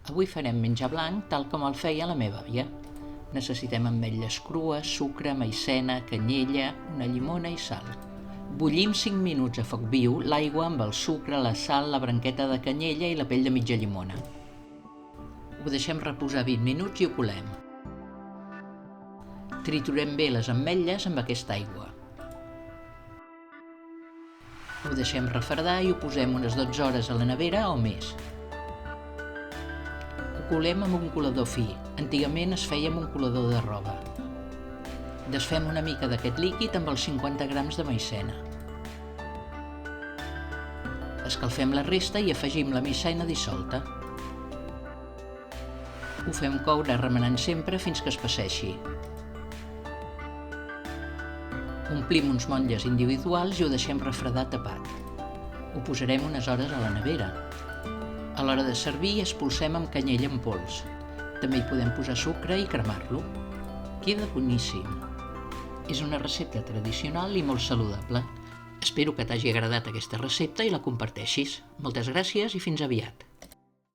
Avui farem menjar blanc tal com el feia la meva àvia. Necessitem ametlles crues, sucre, maicena, canyella, una llimona i sal. Bullim 5 minuts a foc viu l'aigua amb el sucre, la sal, la branqueta de canyella i la pell de mitja llimona. Ho deixem reposar 20 minuts i ho colem. Triturem bé les ametlles amb aquesta aigua. Ho deixem refredar i ho posem unes 12 hores a la nevera o més. Ho colem amb un colador fi. Antigament es feia amb un colador de roba. Desfem una mica d'aquest líquid amb els 50 grams de maicena. Escalfem la resta i afegim la maicena dissolta. Ho fem coure remenant sempre fins que espesseixi. Omplim uns motlles individuals i ho deixem refredar tapat. Ho posarem unes hores a la nevera. A l'hora de servir espolsem amb canyella en pols. També hi podem posar sucre i cremar-lo. Queda boníssim. És una recepta tradicional i molt saludable. Espero que t'hagi agradat aquesta recepta i la comparteixis. Moltes gràcies i fins aviat.